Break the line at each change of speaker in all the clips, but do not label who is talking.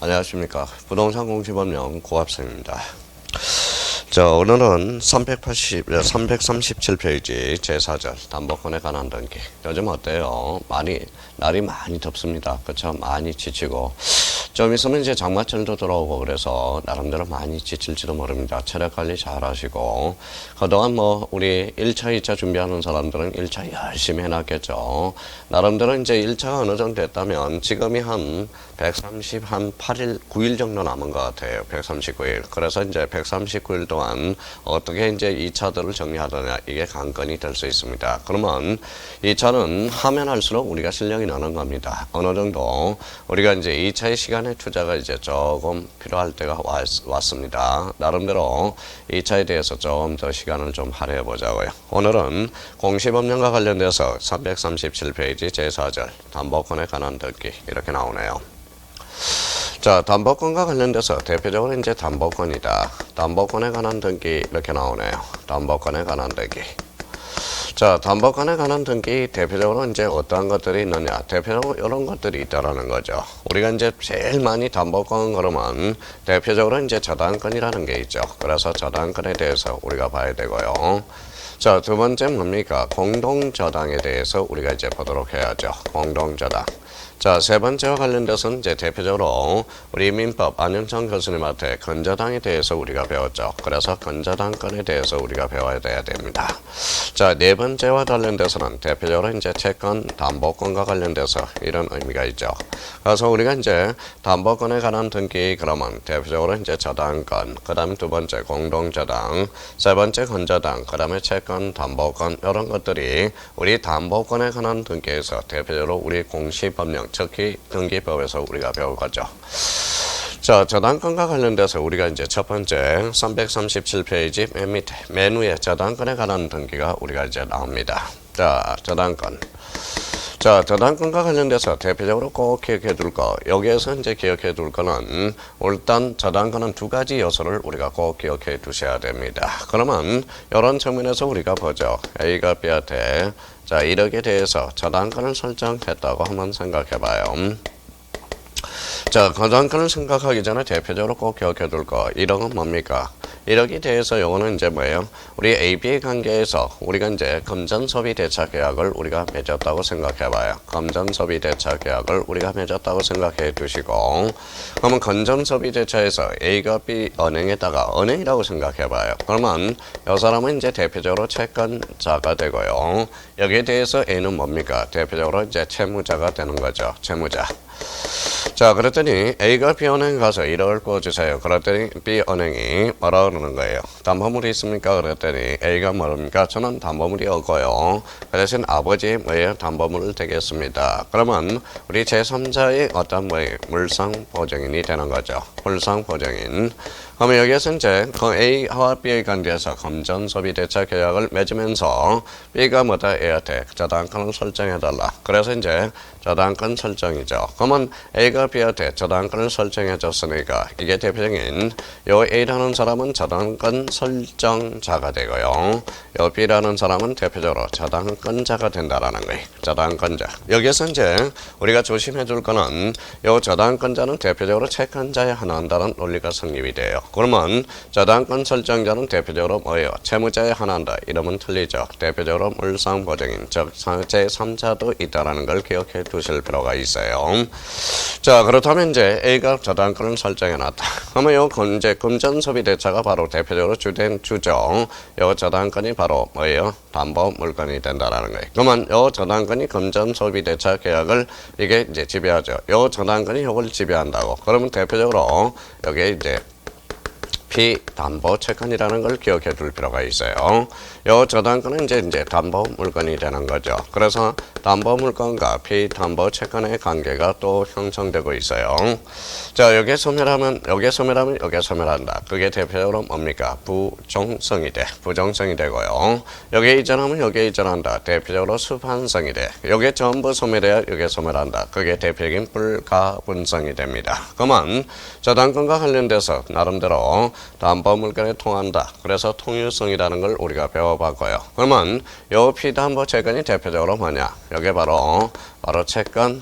안녕하십니까. 부동산 공시법령 고합성입니다. 자, 오늘은 337페이지 제4절 담보권에 관한 등기. 요즘 어때요? 날이 많이 덥습니다. 그쵸? 많이 지치고. 좀 있으면 이제 장마철도 들어오고 그래서 나름대로 많이 지칠지도 모릅니다. 체력 관리 잘 하시고. 그동안 우리 1차, 2차 준비하는 사람들은 1차 열심히 해놨겠죠. 나름대로 이제 1차가 어느 정도 됐다면 지금이 한 138일, 9일 정도 남은 것 같아요. 139일. 그래서 이제 139일 동안 어떻게 이제 2차들을 정리하느냐, 이게 관건이 될 수 있습니다. 그러면 2차는 하면 할수록 우리가 실력이 느는 겁니다. 어느 정도 우리가 이제 2차의 시간의 투자가 이제 조금 필요할 때가 왔습니다. 나름대로 2차에 대해서 좀 더 시간을 좀 할애해 보자고요. 오늘은 공시법령과 관련돼서 337페이지 제4절 담보권에 관한 등기 이렇게 나오네요. 자, 담보권과 관련돼서 대표적으로 이제 담보권이다. 담보권에 관한 등기 이렇게 나오네요. 담보권에 관한 등기. 자, 담보권에 관한 등기 대표적으로 이제 어떠한 것들이 있느냐. 대표적으로 이런 것들이 있다라는 거죠. 우리가 이제 제일 많이 담보권 그러면 대표적으로 이제 저당권이라는 게 있죠. 그래서 저당권에 대해서 우리가 봐야 되고요. 자, 두 번째 뭡니까? 공동저당에 대해서 우리가 이제 보도록 해야죠. 공동저당. 자, 세 번째와 관련돼서는 이제 대표적으로 우리 민법 안영천 교수님한테 건저당에 대해서 우리가 배웠죠. 그래서 건저당권에 대해서 우리가 배워야 됩니다. 자, 네 번째와 관련돼서는 대표적으로 이제 채권 담보권과 관련돼서 이런 의미가 있죠. 그래서 우리가 이제 담보권에 관한 등기 그러면 대표적으로 이제 저당권, 그 다음에 두 번째 공동저당, 세 번째 건저당, 그 다음에 채권 담보권 이런 것들이 우리 담보권에 관한 등기에서 대표적으로 우리 공시법령 특히 등기법에서 우리가 배울 거죠. 자, 저당권과 관련돼서 우리가 이제 첫 번째 337페이지 맨 밑에 맨 위에 저당권에 관한 등기가 우리가 이제 나옵니다. 자, 저당권. 자, 저당권과 관련돼서 대표적으로 꼭 기억해 둘 거. 여기에서 이제 기억해 둘 거는 일단 저당권은 두 가지 요소를 우리가 꼭 기억해 두셔야 됩니다. 그러면 이런 측면에서 우리가 보죠. A가 B한테 자, 1억에 대해서 저당권을 설정했다고 한번 생각해 봐요. 자, 저당권을 생각하기 전에 대표적으로 꼭 기억해 둘 거. 1억은 뭡니까? 1억에 대해서 요거는 이제 뭐예요? 우리 AB의 관계에서 우리가 이제 금전소비 대차 계약을 우리가 맺었다고 생각해 봐요. 금전소비 대차 계약을 우리가 맺었다고 생각해 두시고, 그러면 금전소비 대차에서 A가 B 은행에다가 은행이라고 생각해 봐요. 그러면 이 사람은 이제 대표적으로 채권자가 되고요. 여기에 대해서 A는 뭡니까? 대표적으로 이제 채무자가 되는 거죠. 채무자. 자, 그랬더니 A가 B은행 가서 1억을 꿔주세요. 그랬더니 B은행이 뭐라 그러는 거예요? 담보물이 있습니까? 그랬더니 A가 뭐랍니까? 저는 담보물이 없고요. 그 대신 아버지의 뭐예요? 담보물을 대겠습니다. 그러면 우리 제3자의 어떤 뭐예요? 물상보증인이 되는 거죠. 물상보증인. 그러면 여기에서 이제 그 A와 B의 관계에서 금전소비 대차 계약을 맺으면서 B가 뭐다? A한테 저당권을 설정해달라. 그래서 이제 저당권 설정이죠. 그러면 A가 B한테 저당권을 설정해줬으니까 이게 대표적인 요 A라는 사람은 저당권 설정자가 되고요. 요 B라는 사람은 대표적으로 저당권자가 된다라는 거예요. 저당권자. 여기에서 이제 우리가 조심해 줄 거는 요 저당권자는 대표적으로 채권자에 한한다는 논리가 성립이 돼요. 그러면 저당권 설정자는 대표적으로 뭐예요? 채무자에 한한다. 이러면 틀리죠. 대표적으로 물상보증인, 즉 제3자도 있다라는 걸 기억해 두실 필요가 있어요. 자, 그렇다면 이제 A가 저당권을 설정해놨다. 그러면 요 이제 금전소비 대차가 바로 대표적으로 주된 주죠. 요 저당권이 바로 뭐예요? 담보 물건이 된다라는 거예요. 그러면 요 저당권이 금전소비 대차 계약을 이게 이제 지배하죠. 요 저당권이 요걸 지배한다고. 그러면 대표적으로 여기에 이제 피담보 채권이라는 걸 기억해 둘 필요가 있어요. 요 저당권은 이제 담보 물건이 되는 거죠. 그래서 담보 물건과 피담보 채권의 관계가 또 형성되고 있어요. 자, 여기에 소멸하면 여기에 소멸한다. 그게 대표적으로 뭡니까? 부종성이 되고요. 여기에 이전하면 여기에 이전한다. 대표적으로 수반성이 돼. 여기에 전부 소멸해야 여기에 소멸한다. 그게 대표적인 불가분성이 됩니다. 그러면 저당권과 관련돼서 나름대로 담보물건에 통한다. 그래서 통유성이라는 걸 우리가 배워봤고요. 그러면 요 피담보 채권이 대표적으로 뭐냐? 여기 바로 채권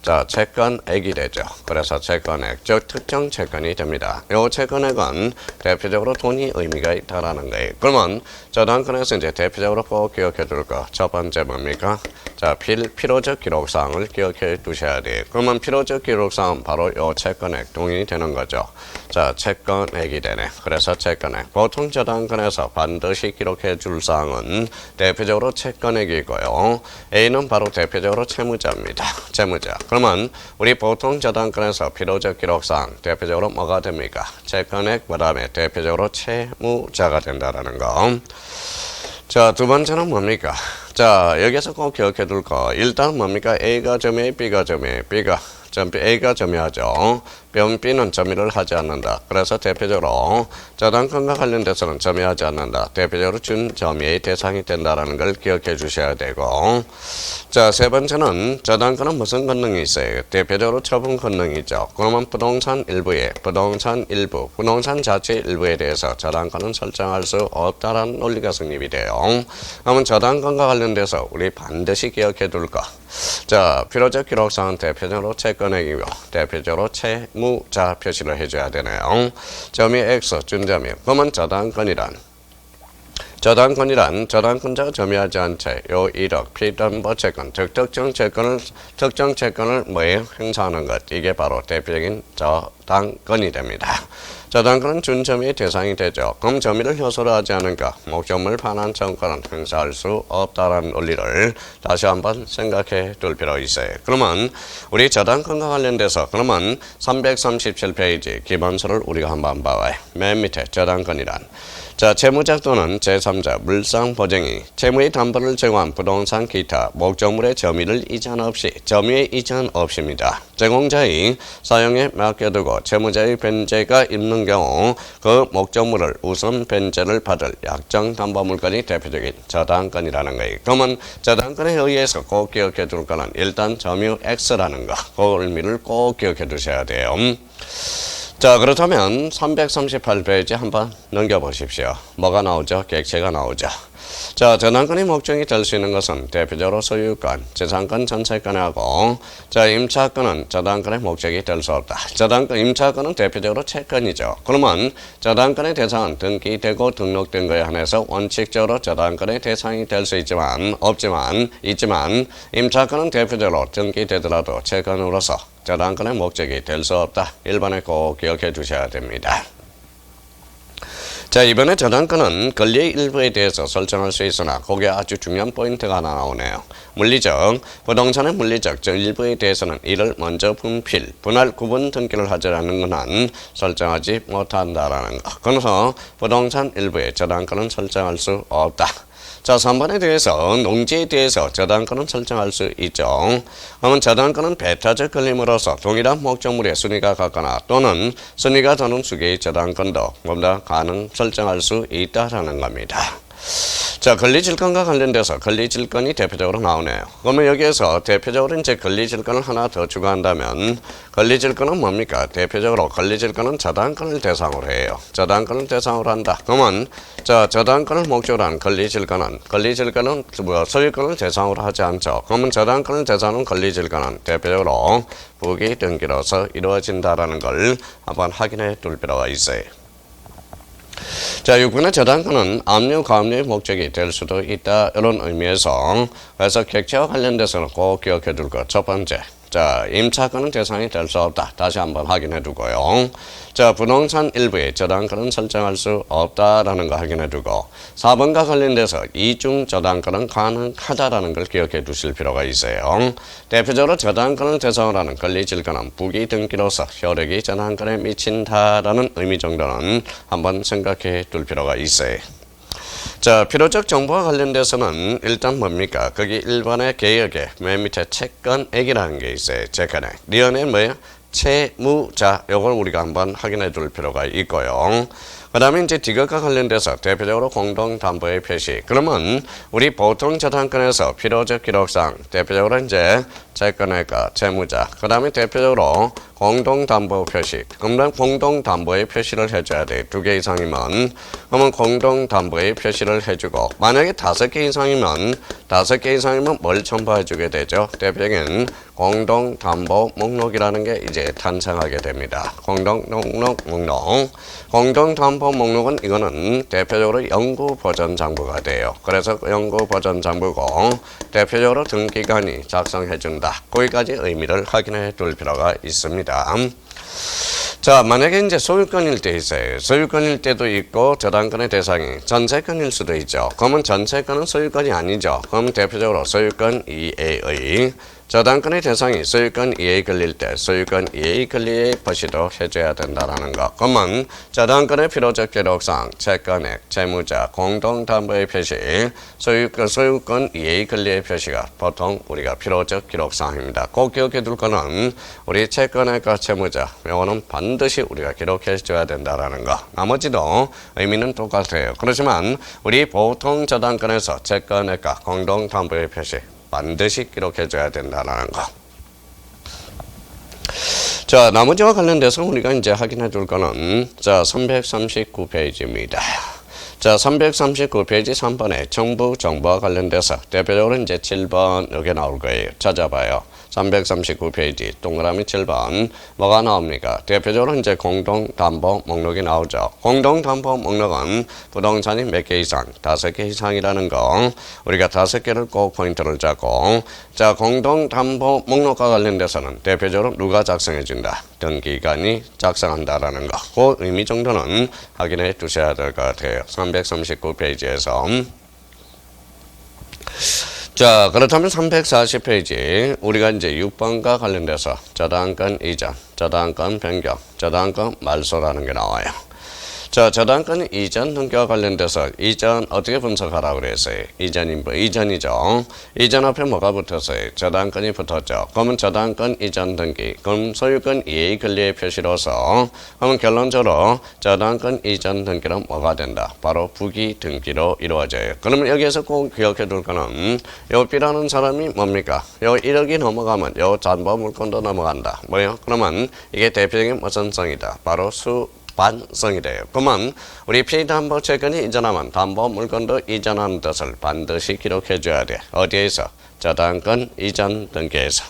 자, 채권액이 되죠. 그래서 채권액, 즉 특정 채권이 됩니다. 이 채권액은 대표적으로 돈이 의미가 있다라는 거예요. 그러면 저당권에서 이제 대표적으로 꼭 기억해 둘 거. 첫 번째 뭡니까? 자, 필요적 기록사항을 기억해 두셔야 돼요. 그러면 필요적 기록사항은 바로 이 채권액 동인이 되는 거죠. 자, 채권액이 되네. 그래서 채권액. 보통 저당권에서 반드시 기록해 줄 사항은 대표적으로 채권액이고요. A는 바로 대표적으로 채무자입니다. 채무자. 그러면 우리 보통 저당권에서 필요적 기록사항 대표적으로 뭐가 됩니까? 채권액, 그 다음에 대표적으로 채무자가 된다라는 거. 자, 두 번째는 뭡니까? 자, 여기서 꼭 기억해 둘 거. 일단 뭡니까? A가 점이에요, B가 점이에요. A가 점유하죠. B는 점유를 하지 않는다. 그래서 대표적으로 저당권과 관련돼서는 점유하지 않는다. 대표적으로 준점유의 대상이 된다는 걸 기억해 주셔야 되고, 자, 세 번째는 저당권은 무슨 권능이 있어요? 대표적으로 처분 권능이죠. 그러면 부동산 일부, 부동산 자체 일부에 대해서 저당권은 설정할 수 없다라는 논리가 성립이 돼요. 그러면 저당권과 관련돼서 우리 반드시 기억해 둘 거. 자, 필요적 기록사항은 대표적으로 채권액이고 대표적으로 채무자 표시를 해줘야 되네요. 점이 X, 준점유. 그러면 저당권이란 저당권자가 점유하지 않은 채, 요 1억, 피담보 채권, 특정 채권을 뭐에 행사하는 것. 이게 바로 대표적인 저당권이 됩니다. 저당권은 준점유의 대상이 되죠. 그럼 점유를 효소로 하지 않으니까 목적물 반환 청구권은 행사할 수 없다라는 논리를 다시 한번 생각해 둘 필요가 있어요. 그러면 우리 저당권과 관련돼서 그러면 337페이지 기본서를 우리가 한번 봐봐요. 맨 밑에 저당권이란 자, 채무자 또는 제3자, 물상보증이 채무의 담보를 제공한 부동산 기타 목적물의 점유의 이전 없이입니다. 제공자의 사용에 맡겨두고 채무자의 변제가 있는 경우 그 목적물을 우선 변제를 받을 약정 담보물건이 대표적인 저당권이라는 거예요. 그러면 저당권에 의해서 꼭 기억해 둘 거는 일단 점유 X라는 거, 그 의미를 꼭 기억해 두셔야 돼요. 자, 그렇다면 338페이지 한번 넘겨보십시오. 뭐가 나오죠? 객체가 나오죠. 자, 저당권의 목적이 될 수 있는 것은 대표적으로 소유권, 재산권, 전세권하고 자, 임차권은 저당권의 목적이 될 수 없다. 임차권은 대표적으로 채권이죠. 그러면 저당권의 대상은 등기되고 등록된 것에 한해서 원칙적으로 저당권의 대상이 될 수 있지만 임차권은 대표적으로 등기되더라도 채권으로서 저당권의 목적이 될 수 없다. 1번에 꼭 기억해 두셔야 됩니다. 자, 이번에 저당권은 권리의 일부에 대해서 설정할 수 있으나 거기에 아주 중요한 포인트가 하나 나오네요. 부동산의 물리적 일부에 대해서는 이를 먼저 분할, 구분 등기를 하지 않는 한 설정하지 못한다라는 거. 그래서 부동산 일부에 저당권은 설정할 수 없다. 자, 3번에 대해서 농지에 대해서 저당권은 설정할 수 있죠. 그러면 저당권은 배타적 권리물로서 동일한 목적물의 순위가 같거나 또는 순위가 다른 수개의 저당권도 설정할 수 있다라는 겁니다. 자, 권리질권과 관련돼서 권리질권이 대표적으로 나오네요. 그러면 여기에서 대표적으로 이제 권리질권을 하나 더 추가한다면 권리질권은 뭡니까? 대표적으로 권리질권은 저당권을 대상으로 해요. 저당권을 대상으로 한다. 그러면 자, 저당권을 목적으로 한 권리질권은 소유권을 대상으로 하지 않죠. 그러면 저당권을 대상으로 권리질권은 대표적으로 부기 등기로서 이루어진다라는 걸 한번 확인해 둘 필요가 있어요. 자, 6번의 저당권은 압류, 가압류의 목적이 될 수도 있다. 이런 의미에서 그래서 객체와 관련돼서는 꼭 기억해 둘 것. 첫 번째. 자, 임차권은 대상이 될 수 없다. 다시 한번 확인해 두고요. 자, 부동산 일부에 저당권은 설정할 수 없다라는 거 확인해 두고 4번과 관련돼서 이중 저당권은 가능하다라는 걸 기억해 두실 필요가 있어요. 대표적으로 저당권을 대상으로 하는 권리질권은 부기 등기로서 효력이 저당권에 미친다라는 의미 정도는 한번 생각해 둘 필요가 있어요. 자, 필요적 정보와 관련돼서는 일단 뭡니까? 거기 1번의 개혁에 맨 밑에 채권액이라는 게 있어요. 채권액. 리언은 뭐예요? 채무자. 요걸 우리가 한번 확인해 둘 필요가 있고요. 그 다음에 이제 디귿과 관련돼서 대표적으로 공동담보의 표시. 그러면 우리 보통 저당권에서 필요적 기록상 대표적으로 이제 채권회가, 채무자. 그 다음에 대표적으로 공동담보 표시. 그러면 공동담보의 표시를 해줘야 돼. 2개 이상이면. 그러면 공동담보의 표시를 해주고, 만약에 5개 이상이면 뭘 첨부해주게 되죠? 대표적인 공동담보 목록이라는 게 이제 탄생하게 됩니다. 공동목록. 공동담보 목록은 이거는 대표적으로 연구보전장부가 돼요. 그래서 연구보전장부고 대표적으로 등기관이 작성해준다. 거기까지 의미를 확인해 둘 필요가 있습니다. 자, 만약에 이제 소유권일 때 있어요. 소유권일 때도 있고 저당권의 대상이 전세권일 수도 있죠. 그러면 전세권은 소유권이 아니죠. 그럼 대표적으로 소유권 이해의 저당권의 대상이 소유권 이해에 걸릴 때 소유권 이해의 권리의 표시도 해줘야 된다라는 거. 그러면 저당권의 필요적 기록상 채권액, 채무자, 공동담보의 표시, 소유권 이해의 권리의 표시가 보통 우리가 필요적 기록사항입니다. 꼭 기억해 둘 거는 우리 채권액과 채무자, 이거는 반드시 우리가 기록해 줘야 된다라는 거. 나머지도 의미는 똑같아요. 그렇지만 우리 보통 저당권에서 채권액과 공동담보의 표시 반드시 기록해줘야 된다는 거. 자, 나머지와 관련돼서 우리가 이제 확인해 줄 거는, 자, 339페이지입니다. 자, 339페이지 3번에 정부 정보와 관련돼서 대표적으로 이제 7번 여기 나올 거예요. 찾아봐요. 339페이지 동그라미 7번 뭐가 나옵니까? 대표적으로 이제 공동담보 목록이 나오죠. 공동담보 목록은 부동산이 몇 개 이상, 5개 이상이라는 거 우리가 5개를 꼭 포인트를 잡고, 자, 공동담보 목록과 관련돼서는 대표적으로 누가 작성해준다? 등기관이 작성한다라는 거. 그 의미 정도는 확인해 두셔야 될 것 같아요. 339페이지에서 자, 그렇다면 340페이지 우리가 이제 6번과 관련돼서 저당권 이전, 저당권 변경, 저당권 말소라는 게 나와요. 자, 저당권 이전 등기와 관련돼서 이전 어떻게 분석하라고 그랬어요? 이전이죠. 이전 앞에 뭐가 붙었어요? 저당권이 붙었죠. 그러면 저당권 이전 등기, 그럼 소유권 이해 권리의 표시로서, 그러면 결론적으로 저당권 이전 등기는 뭐가 된다? 바로 부기 등기로 이루어져요. 그러면 여기에서 꼭 기억해 둘 거는 요 B라는 사람이 뭡니까? 요 1억이 넘어가면 요 잔보 물건도 넘어간다. 뭐예요? 그러면 이게 대표적인 무슨 성이다? 바로 반성이 돼요. 그러면 우리 피담보 채권이 이전하면 담보 물건도 이전하는 뜻을 반드시 기록해 줘야 돼. 어디에서? 저당권 이전 등기에서.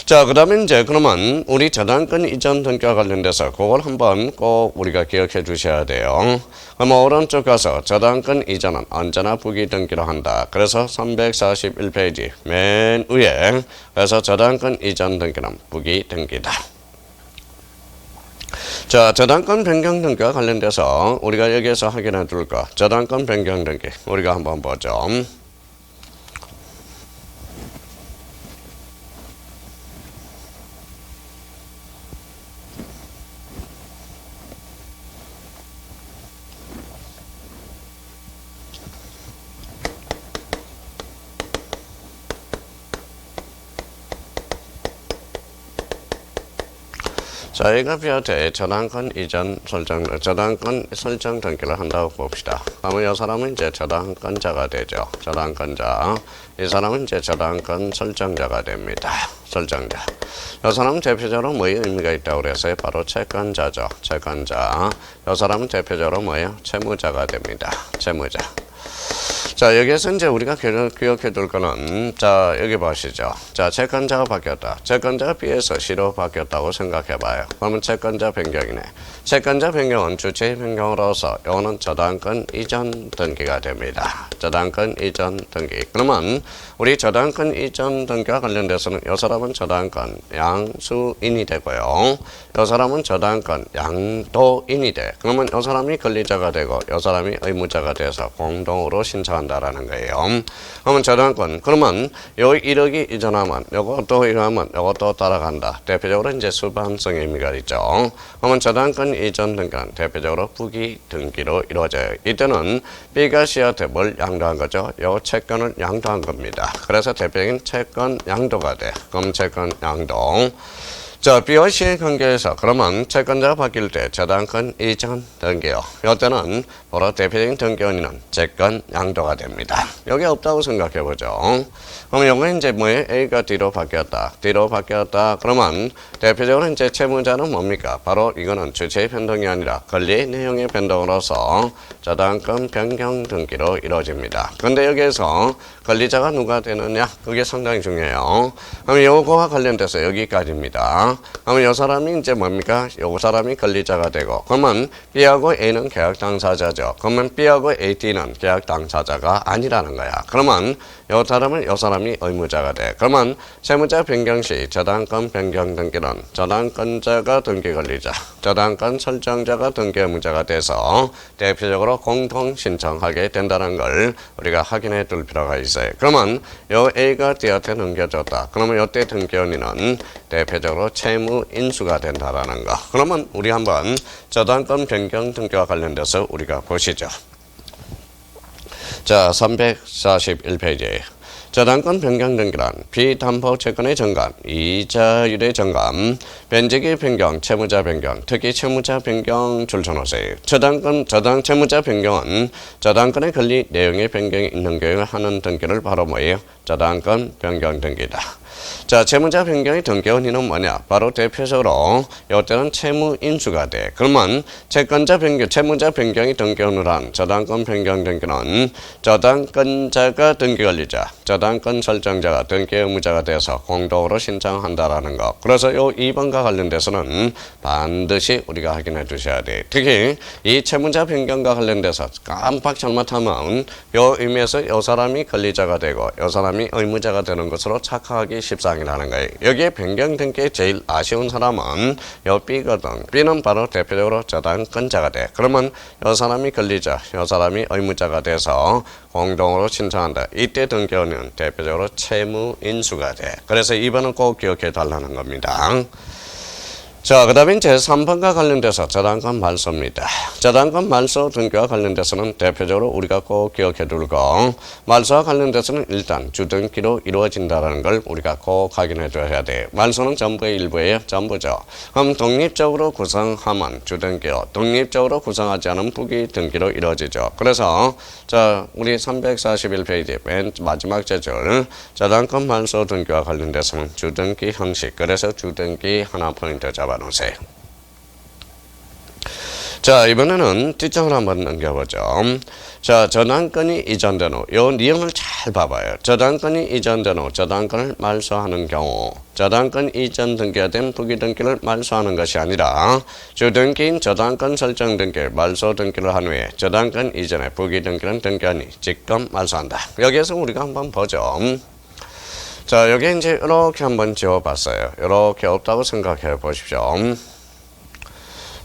자, 그 다음에 이제 그러면 우리 저당권 이전 등기와 관련돼서 그걸 한번 꼭 우리가 기억해 주셔야 돼요. 그럼 오른쪽 가서 저당권 이전은 언제나 부기 등기로 한다. 그래서 341페이지 맨 위에 그래서 저당권 이전 등기는 부기 등기다. 자, 저당권 변경 등기와 관련돼서 우리가 여기에서 확인해 둘 거. 저당권 변경 등기 우리가 한번 보죠. 저희가 비롯해 저당권 이전 설정, 저당권 설정 등기를 한다고 봅시다. 그러면 이 사람은 이제 저당권자가 되죠. 저당권자. 이 사람은 이제 저당권 설정자가 됩니다. 설정자. 이 사람은 대표적으로 뭐의 의미가 있다고 그랬어요? 바로 채권자죠. 채권자. 이 사람은 대표적으로 뭐예요? 채무자가 됩니다. 채무자. 자, 여기에서 이제 우리가 기억해 둘 거는, 자, 여기 보시죠. 자, 채권자가 바뀌었다. 채권자가 B에서 C로 바뀌었다고 생각해 봐요. 그러면 채권자 변경이네. 채권자 변경은 주체의 변경으로서 이거는 저당권 이전 등기가 됩니다. 저당권 이전 등기. 그러면 우리 저당권 이전 등기와 관련돼서는 이 사람은 저당권 양수인이 되고요. 이 사람은 저당권 양도인이 돼. 그러면 이 사람이 권리자가 되고 이 사람이 의무자가 돼서 공동으로 신청한다라는 거예요. 그러면 저당권, 그러면 요 1억이 이전하면 요것도 이러면 요것도 따라간다. 대표적으로 이제 수반성의 의미가 있죠. 그러면 저당권 이전 등기는 대표적으로 부기 등기로 이루어져요. 이때는 B가 C한테 뭘 양도한 거죠? 요 채권을 양도한 겁니다. 그래서 대표적인 채권 양도가 돼. 그럼 채권 양도. 자, B와 C의 관계에서 그러면 채권자가 바뀔 때 저당권 이전 등기요. 이때는 바로 대표적인 등기원인은 채권 양도가 됩니다. 여기 없다고 생각해 보죠. 그럼 여기 이제 뭐예요? A가 D로 바뀌었다. D로 바뀌었다. 그러면 대표적으로 이제 채무자는 뭡니까? 바로 이거는 주체의 변동이 아니라 권리 내용의 변동으로서 저당권 변경 등기로 이루어집니다. 근데 여기에서 권리자가 누가 되느냐? 그게 상당히 중요해요. 그럼 요거와 관련돼서 여기까지입니다. 그러면 이 사람이 이제 뭡니까? 요 사람이 권리자가 되고, 그러면 B하고 A는 계약 당사자죠. 그러면 B하고 AD는 계약 당사자가 아니라는 거야. 그러면 요 사람이 의무자가 돼. 그러면 채무자 변경 시 저당권 변경 등기는 저당권자가 등기 권리자, 저당권 설정자가 등기 의무자가 돼서 대표적으로 공동 신청하게 된다는 걸 우리가 확인해 둘 필요가 있어요. 그러면 요 A가 D한테 넘겨줬다. 그러면 이때 등기원인은 대표적으로 채무 인수가 된다라는 거. 그러면 우리 한번 저당권 변경 등기와 관련돼서 우리가 보시죠. 자, 341페이지. 저당권 변경 등기란 비담보 채권의 정감, 이자율의 정감, 변제기 변경, 채무자 변경, 특히 채무자 변경 줄쳐놓으세요. 채무자 변경은 저당권의 권리 내용의 변경이 있는 경우에 하는 등기를 바로 뭐예요? 저당권 변경 등기다. 자, 채무자 변경의 등기원인은 뭐냐? 바로 대표적으로 이때는 채무 인수가 돼. 그러면 채권자 변경, 채무자 변경의 등기원으로 한 저당권 변경 등기는 저당권자가 등기 권리자, 저당권 설정자가 등기 의무자가 돼서 공동으로 신청한다라는 거. 그래서 요 2번과 관련돼서는 반드시 우리가 확인해 주셔야 돼. 특히 이 채무자 변경과 관련돼서 깜빡 잘못하면 요 의미에서 요 사람이 권리자가 되고 요 사람이 의무자가 되는 것으로 착각하기 십상이라는 거예요. 여기에 변경 등기에 제일 아쉬운 사람은 요 B거든. B는 바로 대표적으로 저당권자가 돼. 그러면 요 사람이 권리자, 요 사람이 의무자가 돼서 공동으로 신청한다. 이때 등기원은 대표적으로 채무 인수가 돼. 그래서 2번은 꼭 기억해 달라는 겁니다. 자, 그 다음에 이제 3번과 관련돼서 저당권 말소입니다. 저당권 말소 등기와 관련돼서는 대표적으로 우리가 꼭 기억해 두고, 말소와 관련돼서는 일단 주등기로 이루어진다는 걸 우리가 꼭 확인해 줘야 돼. 말소는 전부의 일부예요. 전부죠. 그럼 독립적으로 구성하면 주등기로, 독립적으로 구성하지 않은 부기등기로 이루어지죠. 그래서 자, 우리 341페이지 맨 마지막 제줄 저당권 말소 등기와 관련돼서는 주등기 형식, 그래서 주등기 하나 포인트 잡아놓으세요. 자, 이번에는 뒷장을 한번 넘겨보죠. 자, 저당권이 이전된 후, 요 내용을 잘 봐봐요. 저당권이 이전된 후 저당권을 말소하는 경우, 저당권 이전 등기가 된 부기등기를 말소하는 것이 아니라 주등기인 저당권 설정 등기를 말소 등기를 한 후에 저당권 이전에 부기등기는 등기하니 직권 말소한다. 여기에서 우리가 한번 보죠. 자, 여기 이제 이렇게 한번 지워봤어요. 이렇게 없다고 생각해 보십시오.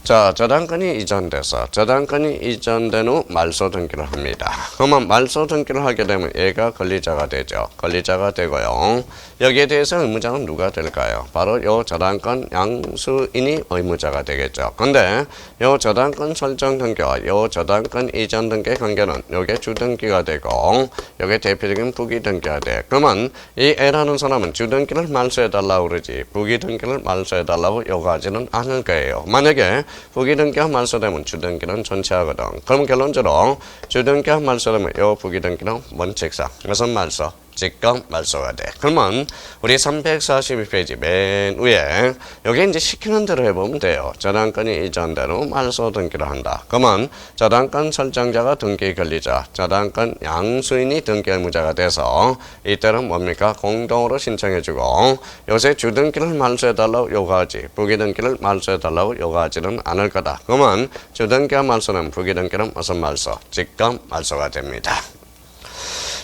자, 저당권이 이전돼서 저당권이 이전된 후 말소 등기를 합니다. 그러면 말소 등기를 하게 되면 얘가 권리자가 되죠. 권리자가 되고요. 여기에 대해서 의무자는 누가 될까요? 바로 요 저당권 양수인이 의무자가 되겠죠. 근데 요 저당권 설정 등기와 요 저당권 이전 등기의 관계는 요게 주등기가 되고 요게 대표적인 부기등기가 돼. 그러면 이 A라는 사람은 주등기를 말소해달라고 그러지 부기등기를 말소해달라고 요구하지는 않을 거예요. 만약에 부기등기가 말소되면 주등기는 존치하거든. 그럼 결론적으로 주등기가 말소되면 요 부기등기는 원칙상 무슨 말소? 직권 말소가 돼. 그러면 우리 342페이지 맨 위에 여기 이제 시키는 대로 해보면 돼요. 저당권이 이전된 후 말소 등기를 한다. 그러면 저당권 설정자가 등기 권리자, 저당권 양수인이 등기 의무자가 돼서 이때는 뭡니까? 공동으로 신청해주고 요새 주등기를 말소해달라고 요구하지 부기등기를 말소해달라고 요구하지는 않을 거다. 그러면 주등기가 말소는 부기등기는 무슨 말소? 직권 말소가 됩니다.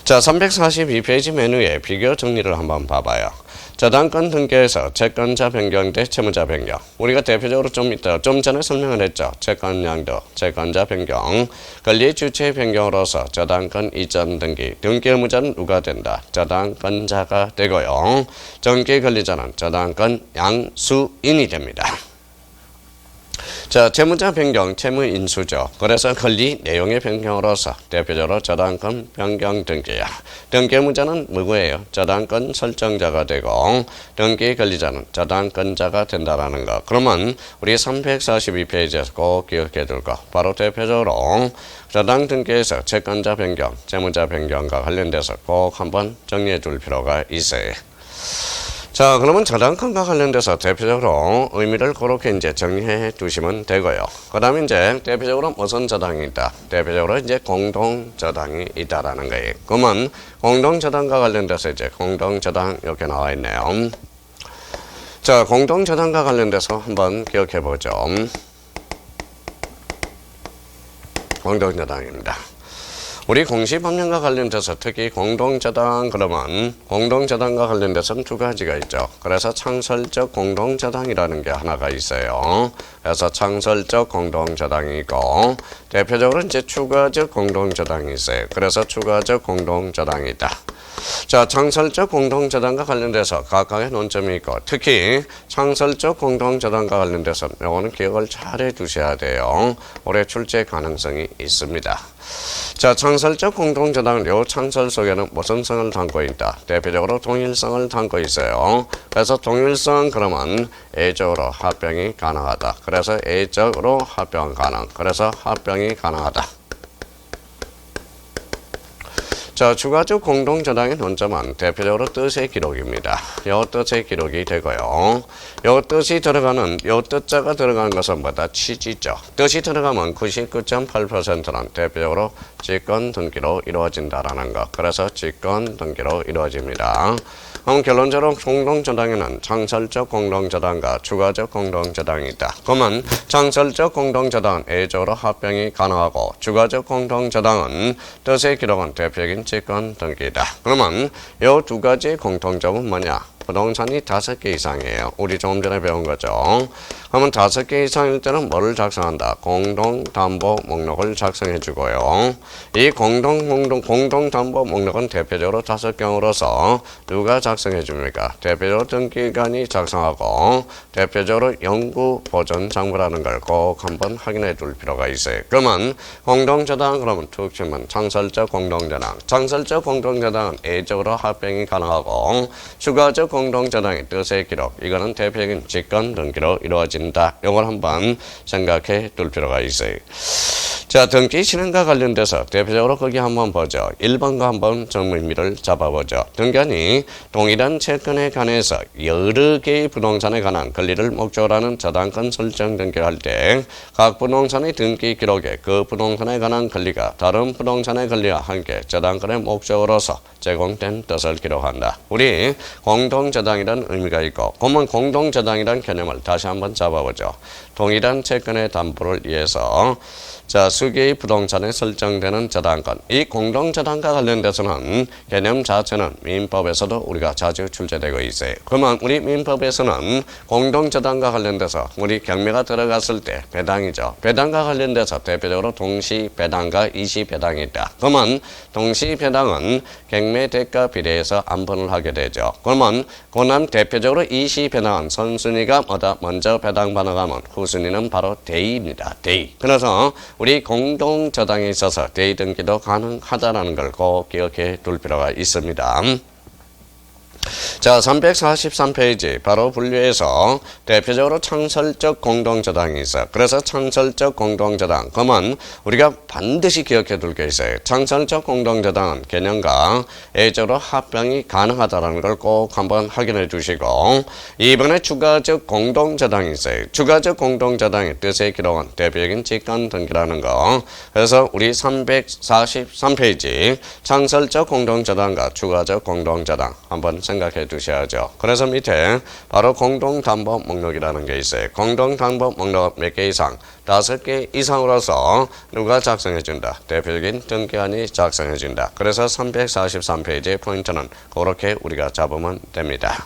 자, 342페이지 메뉴에 비교 정리를 한번 봐봐요. 저당권 등기에서 채권자 변경 대 채무자 변경. 우리가 대표적으로 좀 전에 설명을 했죠. 채권 양도, 채권자 변경, 권리 주체 변경으로서 저당권 이전 등기, 등기 의무자는 누가 된다? 저당권자가 되고요. 정기 권리자는 저당권 양수인이 됩니다. 자, 채무자 변경, 채무 인수죠. 그래서 권리 내용의 변경으로서 대표적으로 저당권 변경 등기야. 등기 의무자는 누구예요? 저당권 설정자가 되고 등기 권리자는 저당권자가 된다라는 거. 그러면 우리 342페이지에서 꼭 기억해 둘 거. 바로 대표적으로 저당 등기에서 채권자 변경, 채무자 변경과 관련돼서 꼭 한번 정리해 둘 필요가 있어요. 자, 그러면 저당권과 관련돼서 대표적으로 의미를 그렇게 이제 정리해 두시면 되고요. 그 다음에 이제 대표적으로 무슨 저당이 있다? 대표적으로 이제 공동저당이 있다라는 거예요. 그러면 공동저당과 관련돼서 이제 공동저당 이렇게 나와 있네요. 자, 공동저당과 관련돼서 한번 기억해 보죠. 공동저당입니다. 우리 공시법령과 관련돼서 특히 공동저당 그러면 공동저당과 관련돼서는 두 가지가 있죠. 그래서 창설적 공동저당이라는 게 하나가 있어요. 그래서 창설적 공동저당이 있고 대표적으로 이제 추가적 공동저당이 있어요. 그래서 추가적 공동저당이 있다. 자, 창설적 공동저당과 관련돼서 각각의 논점이 있고 특히 창설적 공동저당과 관련돼서 이거는 기억을 잘 해두셔야 돼요. 올해 출제 가능성이 있습니다. 자, 창설적 공동저당은 요 창설 속에는 무슨 성을 담고 있다? 대표적으로 동일성을 담고 있어요. 그래서 동일성 그러면 A적으로 합병이 가능하다. 그래서 A적으로 합병 가능. 그래서 합병이 가능하다. 자, 추가적 공동저당의 논점은 대표적으로 뜻의 기록입니다. 요 뜻의 기록이 되고요. 요 뜻이 들어가는, 요 뜻자가 들어가는 것은 뭐다? 취지죠. 뜻이 들어가면 99.8%는 대표적으로 직권 등기로 이루어진다라는 것. 그래서 직권 등기로 이루어집니다. 그럼 결론적으로 공동저당에는 창설적 공동저당과 추가적 공동저당이 있다. 그러면 창설적 공동저당은 A적으로 합병이 가능하고 추가적 공동저당은 뜻의 기록은 대표적인 직권 등기이다. 그러면 이 두 가지 공통점은 뭐냐? 부동산이 5개 이상이에요. 우리 조금 전에 배운 거죠. 그러면 5개 이상일 때는 뭐를 작성한다? 공동담보 목록을 작성해 주고요. 이 공동담보 목록은 대표적으로 5경으로서 누가 작성해 줍니까? 대표적으로 등기관이 작성하고 대표적으로 영구보존장부라는 걸 꼭 한번 확인해 둘 필요가 있어요. 그러면 공동저당 그러면 특징은 창설적 공동저당. 창설적 공동저당은 A적으로 합병이 가능하고 추가적 공동저당의 뜻의 기록. 이거는 대표적인 직권 등기로 이루어진다. 이걸 한번 생각해 둘 필요가 있어요. 자, 등기 실행과 관련돼서 대표적으로 거기 한번 보죠. 1번과 한번 좀 의미를 잡아보죠. 등기관이 동일한 채권에 관해서 여러 개의 부동산에 관한 권리를 목적으로 하는 저당권 설정 등기를 할 때 각 부동산의 등기 기록에 그 부동산에 관한 권리가 다른 부동산의 권리와 함께 저당권의 목적으로서 제공된 뜻을 기록한다. 우리 공동저당이라는 의미가 있고 그러면 공동저당이라는 개념을 다시 한번 잡아보죠. 동일한 채권의 담보를 위해서 자, 수개의 부동산에 설정되는 저당권. 이 공동저당과 관련돼서는 개념 자체는 민법에서도 우리가 자주 출제되고 있어요. 그러면 우리 민법에서는 공동저당과 관련돼서 우리 경매가 들어갔을 때 배당이죠. 배당과 관련돼서 대표적으로 동시배당과 이시배당이 있다. 그러면 동시배당은 경매 대가 비례해서 안분을 하게 되죠. 그러면 그다음 대표적으로 이시배당은 선순위가 뭐다? 먼저 배당받아 가면 후순위는 바로 대의입니다. 대의. 그래서 우리 공동저당에 있어서 대의 등기도 가능하다는 걸 꼭 기억해 둘 필요가 있습니다. 자, 343페이지 바로 분류해서 대표적으로 창설적 공동저당이 있어요. 그래서 창설적 공동저당 그러면 우리가 반드시 기억해 둘 게 있어요. 창설적 공동저당은 개념과 A적으로 합병이 가능하다는 걸 꼭 한번 확인해 주시고 이번에 추가적 공동저당이 있어요. 추가적 공동저당의 뜻의 기록은 대표적인 직권 등기라는 거. 그래서 우리 343페이지 창설적 공동저당과 추가적 공동저당 한번 생각해 두셔야죠. 그래서 밑에 바로 공동담보 목록이라는 게 있어요. 공동담보 목록 몇 개 이상? 5개 이상으로서 누가 작성해준다? 대표적인 등기관이 작성해준다. 그래서 343페이지의 포인트는 그렇게 우리가 잡으면 됩니다.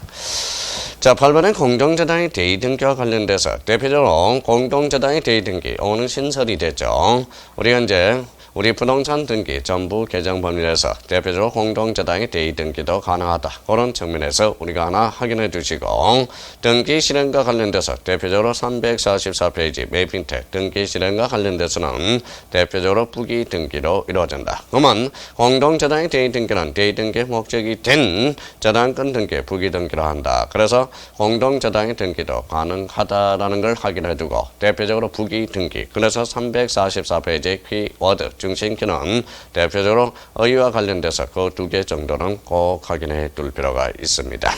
자, 8번엔 공동저당의 대의등기와 관련돼서 대표적으로 공동저당의 대의등기 오늘 신설이 됐죠. 우리가 이제 우리 부동산 등기 전부 개정 법률에서 대표적으로 공동저당의 대의 등기도 가능하다. 그런 측면에서 우리가 하나 확인해 주시고 등기 실행과 관련돼서 대표적으로 344페이지 매핑택 등기 실행과 관련돼서는 대표적으로 부기 등기로 이루어진다. 그러면 공동저당의 대의 등기는 대의 등기의 목적이 된 저당권 등기 부기 등기로 한다. 그래서 공동저당의 등기도 가능하다라는 걸 확인해 두고 대표적으로 부기 등기 그래서 344페이지 키워드 중심키는 대표적으로 의의와 관련돼서 그 두 개 정도는 꼭 확인해 둘 필요가 있습니다.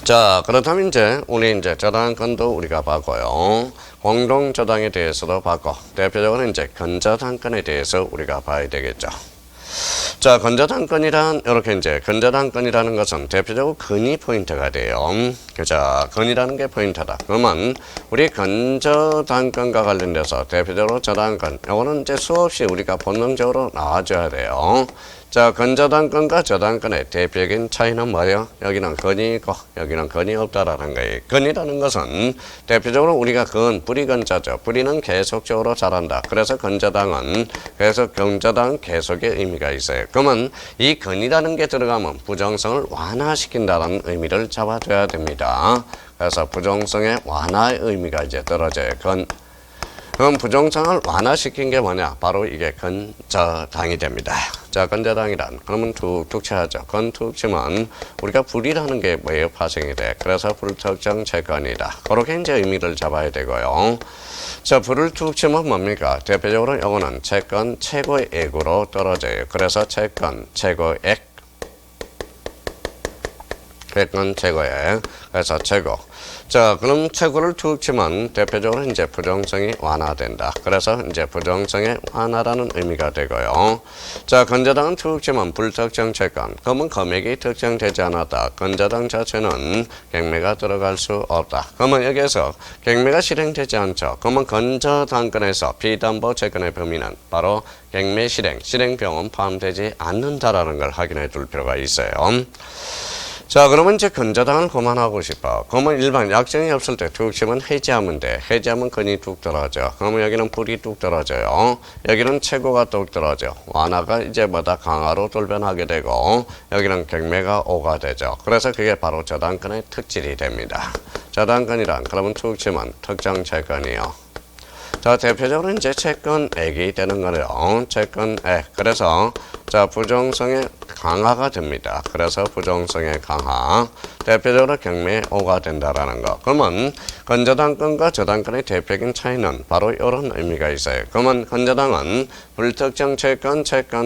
자, 그렇다면 이제 우리 이제 저당권도 우리가 봤고요. 공동저당에 대해서도 봤고 대표적으로 이제 근저당권에 대해서 우리가 봐야 되겠죠. 자, 근저당권이란 이렇게 이제 근저당권이라는 것은 대표적으로 근이 포인트가 돼요. 자, 근이라는 게 포인트다. 그러면 우리 근저당권과 관련돼서 대표적으로 저당권 이거는 이제 수없이 우리가 본능적으로 나와줘야 돼요. 자, 근저당권과 저당권의 대표적인 차이는 뭐예요? 여기는 근이 있고 여기는 근이 없다라는 거예요. 근이라는 것은 대표적으로 우리가 불이근자죠. 불이는 계속적으로 자란다. 그래서 근저당은 근저당 계속의 의미가 있어요. 그러면 이 근이라는 게 들어가면 부정성을 완화시킨다는 의미를 잡아줘야 됩니다. 그래서 부정성의 완화의 의미가 이제 떨어져요. 그럼 부정성을 완화시킨 게 뭐냐? 바로 이게 근저당이 됩니다. 자, 근저당이란 그러면 툭툭 쳐야죠. 툭 치면 우리가 불이라는 게 뭐예요? 파생이 돼. 그래서 불특정 채권이다. 그렇게 이제 의미를 잡아야 되고요. 자, 불을 툭 치면 뭡니까? 대표적으로 이거는 채권 최고액으로 떨어져요. 그래서 채권 최고액. 채권 최고액. 그래서 최고. 자, 그럼 최고를 툭 치면 대표적으로 이제 부정성이 완화된다. 그래서 이제 부정성의 완화라는 의미가 되고요. 자, 근저당은 툭 치면 불특정 채권. 그러면 금액이 특정되지 않았다. 근저당 자체는 경매가 들어갈 수 없다. 그러면 여기에서 경매가 실행되지 않죠. 그러면 근저당권에서 비담보 채권의 범위는 바로 경매 실행병은 포함되지 않는다라는 걸 확인해 둘 필요가 있어요. 자, 그러면 이제 근저당을 그만하고 싶어. 그러면 일반 약정이 없을 때 툭 치면 해지하면 돼. 해지하면 근이 뚝 떨어져. 그러면 여기는 불이 뚝 떨어져요. 여기는 최고가 뚝 떨어져. 완화가 이제 뭐다 강화로 돌변하게 되고 여기는 경매가 오가 되죠. 그래서 그게 바로 저당권의 특질이 됩니다. 저당권이란 그러면 툭 치면 특정 채권이요. 자, 대표적으로 이제 채권액이 되는 거예요. 채권액. 그래서 자, 부정성의 강화가 됩니다. 그래서 부정성의 강화. 대표적으로 경매 5가 된다라는 거. 그러면 근저당권과 저당권의 대표적인 차이는 바로 이런 의미가 있어요. 그러면 근저당은 불특정 채권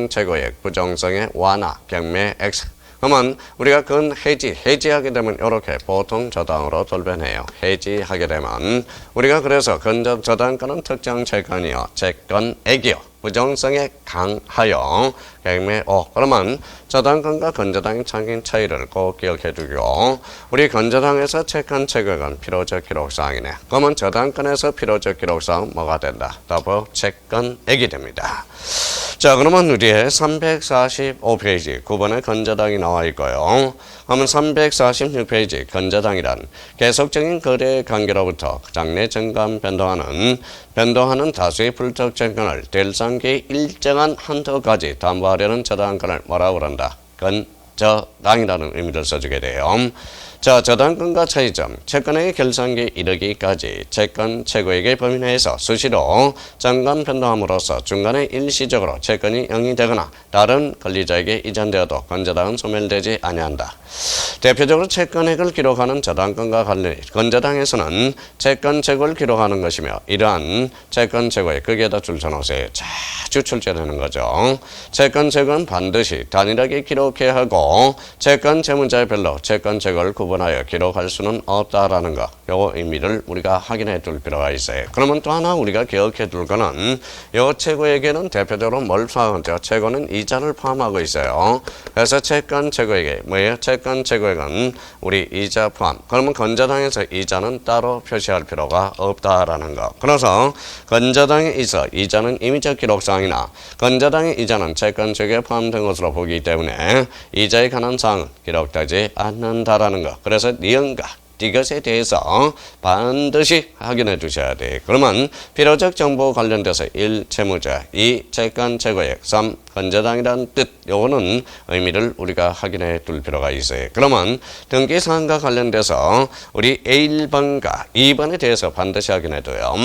최고액, 부정성의 완화, 경매 X. 그러면 우리가 해지하게 되면 이렇게 보통 저당으로 돌변해요. 해지하게 되면 우리가 그래서 저당권은 특정 채권이요. 채권액이요. 부정성에 강하여 경매 5. 그러면 저당권과 근저당의 차이를 꼭 기억해 두고 우리 근저당에서 채권 채권은 필요적 기록사항이네. 그러면 저당권에서 필요적 기록사항은 뭐가 된다? 더블 채권액이 됩니다. 자, 그러면 우리의 345페이지 9번에 근저당이 나와 있고요. 그러면 346페이지 근저당이란 계속적인 거래 관계로부터 장래 정감 변동하는 다수의 불특정권을 대상계의 일정한 한도까지 담보하려는 저당권을 뭐라고 그런다? 근저당이라는 의미를 써주게 돼요. 자, 저당권과 차이점. 채권의 결산기에 이르기까지 채권 최고액의 범위 내에서 수시로 정감 변동함으로써 중간에 일시적으로 채권이 영위되거나 다른 권리자에게 이전되어도 근저당은 소멸되지 아니한다. 대표적으로 채권액을 기록하는 저당권과 관련해 근저당에서는 채권 최고를 기록하는 것이며 이러한 채권 최고액 거기에다 줄 서놓으세요. 자주 출제되는 거죠. 채권 최고는 반드시 단일하게 기록해야 하고 채권 채무자별로 채권 최고를 구분하여 기록할 수는 없다라는 거. 요 의미를 우리가 확인해 둘 필요가 있어요. 그러면 또 하나 우리가 기억해 둘 거는 요 최고액에는 대표적으로 뭘 포함하죠? 최고는 이자를 포함하고 있어요. 그래서 채권 최고액이 뭐예요? 채권 최고액은 우리 이자 포함. 그러면 근저당에서 이자는 따로 표시할 필요가 없다라는 거. 그래서 근저당에 있어 이자는 임의적 기록사항이나 근저당의 이자는 채권 최고에 포함된 것으로 보기 때문에 이자에 관한 사항은 기록되지 않는다라는 거. 그래서 니은과 이것에 대해서 반드시 확인해 두셔야 돼. 그러면 필요적 정보 관련돼서 1. 채무자, 2. 채권 제거액, 3. 건저당이라는 뜻, 요거는 의미를 우리가 확인해 둘 필요가 있어요. 그러면 등기사항과 관련돼서 우리 1번과 2번에 대해서 반드시 확인해 둬요.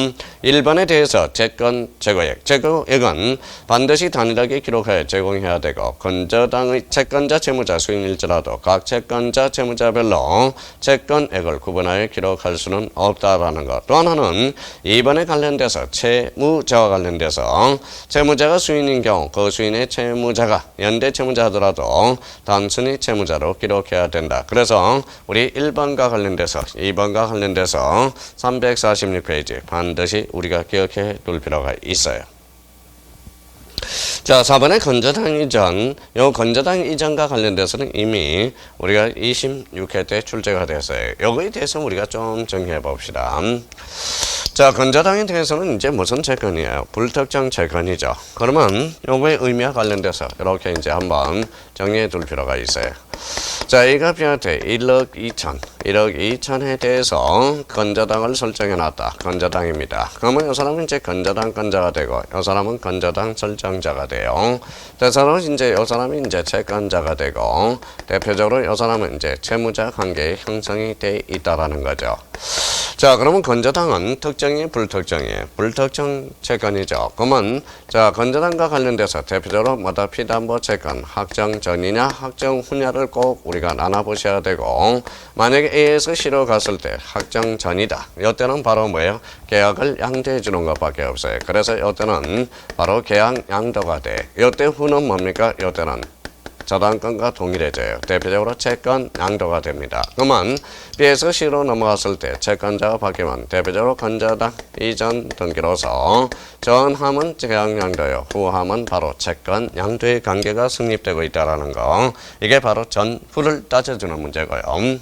1번에 대해서 채권 제거액, 제거액은 반드시 단일하게 기록하여 제공해야 되고, 건저당의 채권자 채무자 수인일지라도 각 채권자 채무자별로 채권액을 구분하여 기록할 수는 없다라는 것. 또 하나는 2번에 관련돼서 채무자와 관련돼서 채무자가 수인인 경우 그 수인의 채무자가 연대 채무자 하더라도 단순히 채무자로 기록해야 된다. 그래서 우리 1번과 관련돼서 2번과 관련돼서 346페이지 반드시 우리가 기억해 둘 필요가 있어요. 자, 4번의 건저당 이전. 요 건저당 이전과 관련돼서는 이미 우리가 26회 때 출제가 됐어요. 요거에 대해서 우리가 좀 정리해 봅시다. 자, 건저당에 대해서는 이제 무슨 채권이에요? 불특정 채권이죠. 그러면 요거의 의미와 관련돼서 이렇게 이제 한번 정리해 둘 필요가 있어요. 자, A가 B한테 1억 2천, 1억 2천에 대해서 건저당을 설정해 놨다. 건저당입니다. 그러면 이 사람은 이제 건저당 건자가 되고, 이 사람은 건저당 설정자가 돼요. 이 사람은 이제 채권자가 되고, 대표적으로 이 사람은 이제 채무자 관계의 형성이 돼 있다라는 거죠. 자, 그러면 건저당은 특정이 불특정이에요. 불특정 채권이죠. 그러면 자, 건저당과 관련돼서 대표적으로 뭐다 피담보 채권 확정 전이냐 확정 후냐를 꼭 우리가 나눠보셔야 되고, 만약에 A에서 C로 갔을 때 확정 전이다. 이때는 바로 뭐예요? 계약을 양도해 주는 것밖에 없어요. 그래서 이때는 바로 계약 양도가 돼. 이때 후는 뭡니까? 이때는 저당권과 동일해져요. 대표적으로 채권 양도가 됩니다. 그러면 B에서 C로 넘어갔을 때 채권자가 바뀌면 대표적으로 건저당 이전 등기로서 전함은 계약 양도요, 후함은 바로 채권 양도의 관계가 성립되고 있다라는 거. 이게 바로 전후를 따져주는 문제고요.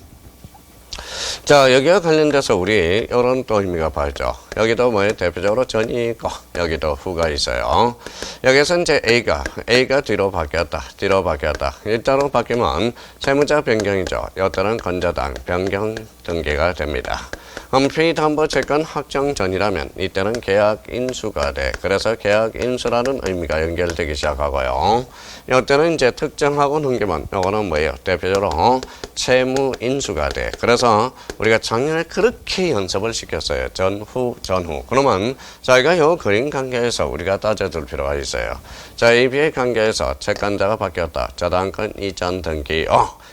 자, 여기와 관련돼서 우리 이런 또 의미가 보이죠. 여기도 뭐예요? 대표적으로 전이 있고 여기도 후가 있어요. 여기서 이제 A가 뒤로 바뀌었다. 일자로 바뀌면 채무자 변경이죠. 이때는 건저당 변경 등기가 됩니다. 그럼 피담보채권 확정 전이라면 이때는 계약 인수가 돼. 그래서 계약 인수라는 의미가 연결되기 시작하고요. 이때는 이제 특정하고 넘기면 이거는 뭐예요? 대표적으로 채무 인수가 돼. 그래서 우리가 작년에 그렇게 연습을 시켰어요. 전후. 그러면 저희가 이 그림 관계에서 우리가 따져둘 필요가 있어요. 자, AB의 관계에서 채권자가 바뀌었다. 저당권 이전 등기.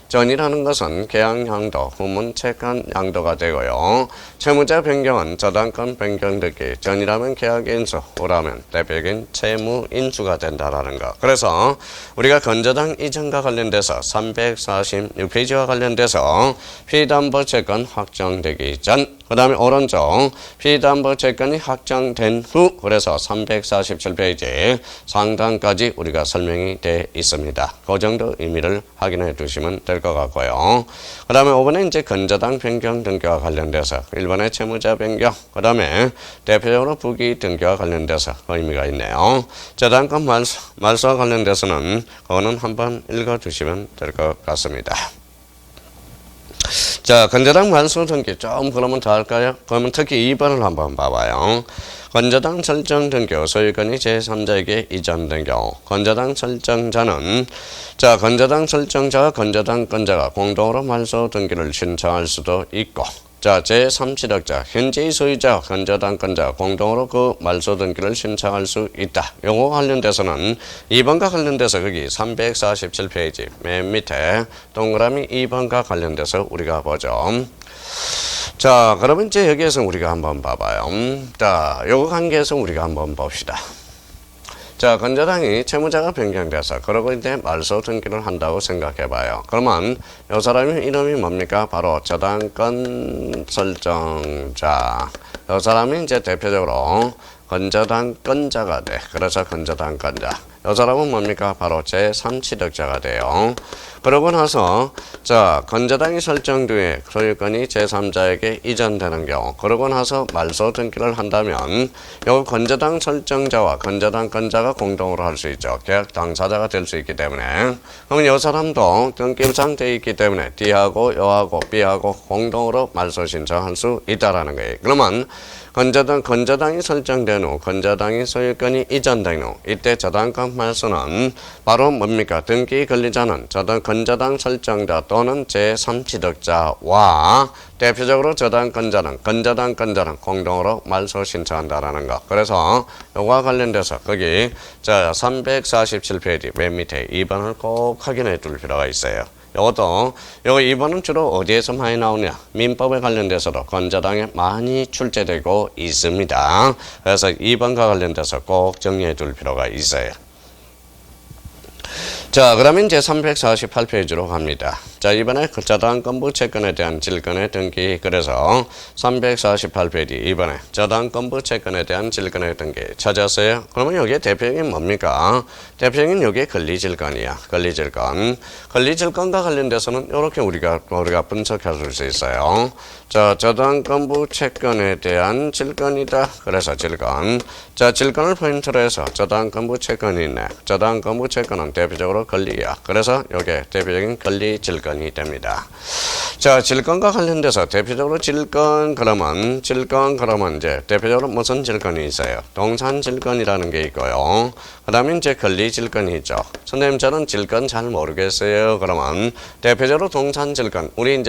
전이라는 것은 계약 양도, 후문 채권 양도가 되고요. 채무자 변경은 저당권 변경 등기, 전이라면 계약 인수, 후라면 대표적인 채무 인수가 된다라는 거. 그래서 우리가 건저당 이전과 관련돼서 346페이지와 관련돼서 피담보 채권 확정되기 전, 그 다음에 오른쪽 피담보 채권이 확정된 후, 그래서 347페이지 상단까지 우리가 설명이 되어 있습니다. 그 정도 의미를 확인해 두시면 될 것 같고요. 그 다음에 5번에 이제 건저당 변경 등기와 관련돼서 1번에 채무자 변경, 그 다음에 대표적으로 부기 등기와 관련돼서 의미가 있네요. 저당권 말소와 관련돼서는 그거는 한번 읽어주시면 될 것 같습니다. 자, 건저당 말소 등기 좀 그러면 더 할까요? 그러면 특히 2번을 한번 봐봐요. 건저당 설정 등기 소유권이 제3자에게 이전된 경우, 건저당 설정자는 건저당 설정자와 건저당 건자가 공동으로 말소 등기를 신청할 수도 있고, 자, 제3실력자, 현재의 소유자, 건저당 건자 공동으로 그 말소 등기를 신청할 수 있다. 요거 관련돼서는 2번과 관련돼서 거기 347페이지 맨 밑에 동그라미 2번과 관련돼서 우리가 보죠. 자, 그러면 이제 여기에서 우리가 한번 봐봐요. 자, 요거 관계에서 우리가 한번 봅시다. 자, 건저당이 채무자가 변경돼서 그러고 이제 말소 등기를 한다고 생각해봐요. 그러면 이 사람의 이름이 뭡니까? 바로 저당권 설정자. 이 사람이 이제 대표적으로 건저당 건자가 돼. 그래서 건저당 건자. 이 사람은 뭡니까? 바로 제3취득자가 돼요. 그러고 나서 자 건저당이 설정 뒤에 소유권이 제3자에게 이전되는 경우 그러고 나서 말소 등기를 한다면 요 건저당 설정자와 건저당 건자가 공동으로 할 수 있죠. 계약 당사자가 될 수 있기 때문에 그러면 이 사람도 등기부상 돼 있기 때문에 D하고 요하고 B하고 공동으로 말소 신청할 수 있다라는 거예요. 그러면 건저당이 설정된 후 건저당이 소유권이 이전된 후 이때 저당권 말소는 바로 뭡니까? 등기 권리자는 건저당 설정자 또는 제3취득자와 대표적으로 저당권자는 건저당권자는 공동으로 말소 신청한다라는 거. 그래서 요거와 관련돼서 거기 자 347페이지 맨 밑에 2번을 꼭 확인해 둘 필요가 있어요. 요거 2번은 주로 어디에서 많이 나오냐? 민법에 관련돼서도 건저당에 많이 출제되고 있습니다. 그래서 2번과 관련돼서 꼭 정리해 둘 필요가 있어요. 자, 그러면 이제 348페이지로 갑니다. 자, 이번에 저당권부 채권에 대한 질권의 등기. 그래서 348페이지 이번에 저당권부 채권에 대한 질권의 등기 찾았어요. 그러면 여기에 대표적인 뭡니까? 대표적인 여기에 권리질권이야. 권리질권과 관련돼서는 이렇게 우리가 분석해 줄 수 있어요. 자, 저당권부 채권에 대한 질권이다. 그래서 질권. 자, 질권을 포인트로 해서 저당권부 채권이 있네. 저당권부 채권은 대표적으로 권리야. 그래서 이게 대표적인 권리 질권이 됩니다. 자, 질권과 관련돼서 대표적으로 질권 그러면 이제 대표적으로 무슨 질권이 있어요? 동산 질권이라는 게 있고요. 그다음에 이제 권리 질권이 있죠. 선생님 저는 질권 잘 모르겠어요. 그러면 대표적으로 동산 질권. 우리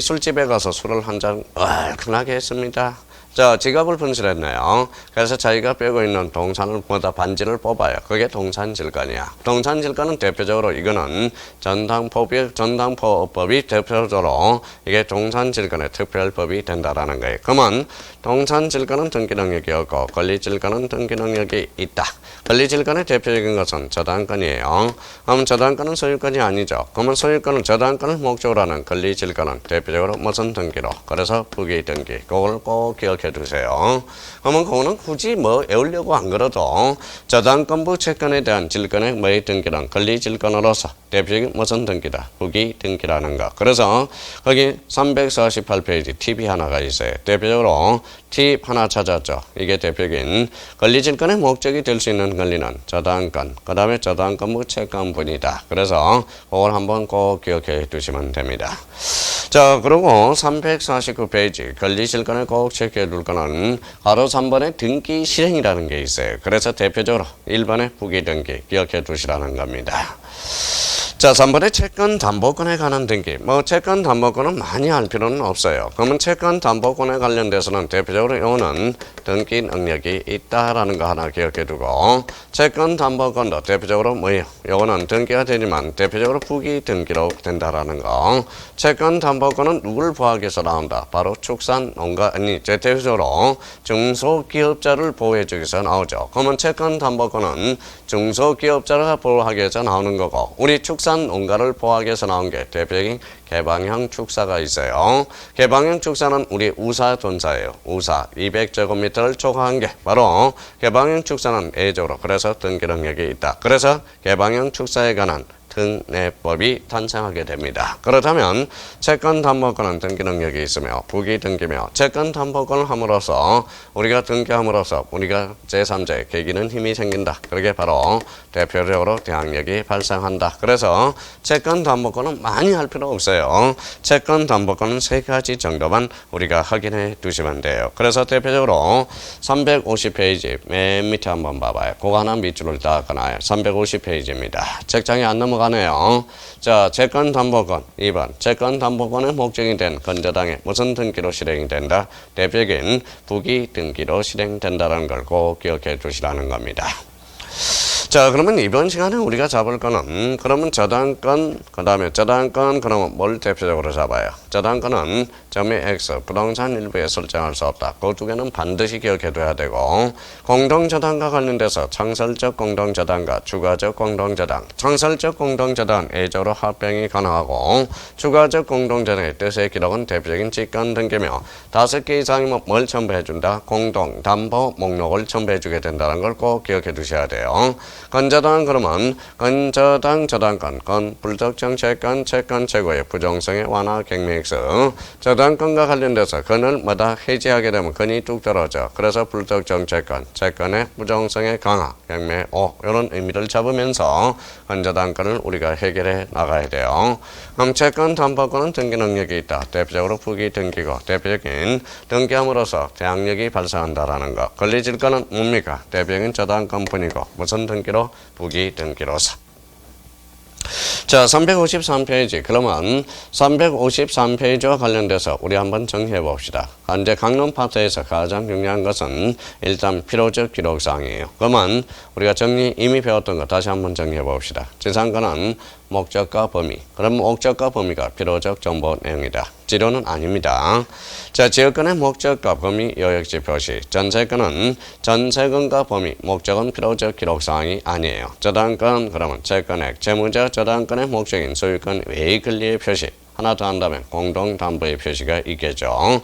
술집에 가서 술을 한 잔 얼큰하게 했습니다. 자, 지갑을 분실했네요. 그래서 자기가 빼고 있는 동산을 반지를 뽑아요. 그게 동산질권이야. 동산질권은 대표적으로 이거는 전당포법이 대표적으로 이게 동산질권의 특별법이 된다라는 거예요. 그러면 동산질권은 등기 능력이 없고 권리질권은 등기 능력이 있다. 권리질권의 대표적인 것은 저당권이에요. 그럼 저당권은 소유권이 아니죠. 그러면 저당권을 목적으로 하는 권리질권은 대표적으로 무슨 등기로? 그래서 부기 등기. 그걸 꼭 기억해 두세요. 그러면 그거는 굳이 외우려고 안 그래도 저당권부 채권에 대한 질권의 등기는 권리질권으로서 대표적인 무슨 등기다? 부기 등기라는 거. 그래서 거기 348페이지 팁이 하나가 있어요. 대표적으로 팁 하나 찾았죠. 이게 대표적인 권리질권의 목적이 될 수 있는 권리는 저당권, 그 다음에 저당권부 채권분이다. 그래서 그걸 한번 꼭 기억해 두시면 됩니다. 자, 그리고 349페이지 권리질권을 꼭 체크해 둘 거는 바로 3번의 등기 실행이라는 게 있어요. 그래서 대표적으로 1번의 부기 등기 기억해 두시라는 겁니다. 자, 3번의 채권 담보권에 관한 등기. 채권 담보권은 많이 할 필요는 없어요. 그러면 채권 담보권에 관련돼서는 대표적으로 이거는 등기 능력이 있다라는 거 하나 기억해 두고, 채권 담보권도 대표적으로 이거는 등기가 되지만 대표적으로 부기 등기로 된다라는 거. 채권 담보권은 누굴 보호하기 위해서 나온다? 바로 대표적으로 중소기업자를 보호해 주기 위해서 나오죠. 그러면 채권 담보권은 중소기업자를 보호하기 위해서 나오는 거고, 우리 농가를 보호하기 위해서 나온 게 대표적인 개방형 축사가 있어요. 개방형 축사는 우리 우사 돈사예요. 우사 200제곱미터를 초과한 게 바로 개방형 축사는 A조로 그래서 등기 능력이 있다. 그래서 개방형 축사에 관한 등내법이 탄생하게 됩니다. 그렇다면 채권 담보권은 등기 능력이 있으며 부기 등기며 채권 담보권을 함으로써 우리가 등기함으로써 우리가 제3자의 계기는 힘이 생긴다. 그게 바로 대표적으로 대항력이 발생한다. 그래서 채권 담보권은 많이 할 필요 없어요. 채권 담보권은 3가지 정도만 우리가 확인해 두시면 돼요. 그래서 대표적으로 350페이지 맨 밑에 한번 봐봐요. 그거 하나 밑줄을 딱 그어놔요. 350페이지입니다. 책장에 안 넘어가네요. 자, 채권담보권 2번. 채권담보권의 목적이 된 건저당에 무슨 등기로 실행이 된다? 대표적인 부기 등기로 실행된다는 걸 꼭 기억해 두시라는 겁니다. 자, 그러면 이번 시간에 우리가 잡을 거는 그러면 저당권, 그 다음에 저당권 그러면 뭘 대표적으로 잡아요? 저당권은 점의 X, 부동산 일부에 설정할 수 없다. 그 두 개는 반드시 기억해 둬야 되고, 공동저당과 관련돼서 창설적 공동저당과 추가적 공동저당. 창설적 공동저당은 A조로 합병이 가능하고, 추가적 공동저당의 뜻의 기록은 대표적인 직권 등기며 5개 이상이면 뭘 첨부해 준다? 공동담보 목록을 첨부해 주게 된다는 걸 꼭 기억해 두셔야 돼요. 건저당 그러면 건저당 저당권, 건 불특정 채권, 채권 최고의 부정성의 완화 경매익수. 저당권과 관련돼서 건을 뭐다 해지하게 되면 건이 뚝 떨어져. 그래서 불특정 채권, 채권의 부정성의 강화, 경매 5 이런 의미를 잡으면서 건저당권을 우리가 해결해 나가야 돼요. 그럼 채권 담보권은 등기 능력이 있다. 대표적으로 부기 등기고 대표적인 등기함으로써 대항력이 발생한다라는 것. 권리질권은 뭡니까? 대표적인 저당권뿐이고 무슨 등기로? 부기 등기로서. 자, 353페이지. 그러면 353페이지와 관련돼서 우리 한번 정리해 봅시다. 현재 강론 파트에서 가장 중요한 것은 일단 필요적 기록사항이에요. 그러면 우리가 이미 배웠던 거 다시 한번 정리해 봅시다. 지상권은 목적과 범위. 그럼 목적과 범위가 필요적 정보 내용이다. 지료는 아닙니다. 자, 지역권의 목적과 범위 요역지 표시. 전세권은 전세권과 범위, 목적은 필요적 기록사항이 아니에요. 저당권 그러면 채권액, 채무자 저당권의 목적인 소유권 외의 권리의 표시. 하나 더 한다면 공동담보의 표시가 있겠죠.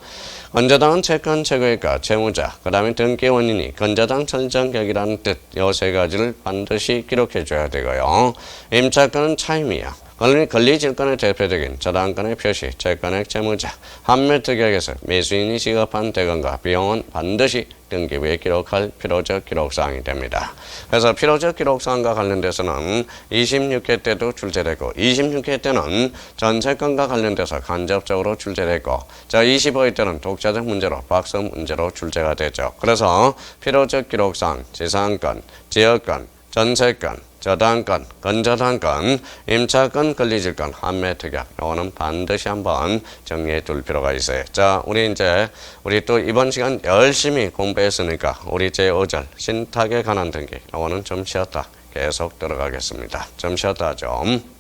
건저당은 채권 최고액과 채무자, 그 다음에 등기 원인이 건저당 설정격이라는 뜻, 이 세 가지를 반드시 기록해 줘야 되고요. 임차권은 차임이야. 권리질권의 대표적인 저당권의 표시, 채권액, 채무자, 한매특약에서 매수인이 지급한 대금과 비용은 반드시 등기부에 기록할 필요적 기록사항이 됩니다. 그래서 필요적 기록사항과 관련돼서는 26회 때도 출제되고 26회 때는 전세권과 관련돼서 간접적으로 출제되고 자 25회 때는 독자적 문제로 박스 문제로 출제가 되죠. 그래서 필요적 기록사항, 지상권, 지역권, 전세권, 저당권, 건저당권, 임차권, 권리질권, 한매특약 이거는 반드시 한번 정리해 둘 필요가 있어요. 자, 우리 또 이번 시간 열심히 공부했으니까 우리 제5절 신탁에 관한 등기 이거는 좀 쉬었다 계속 들어가겠습니다. 좀 쉬었다 좀.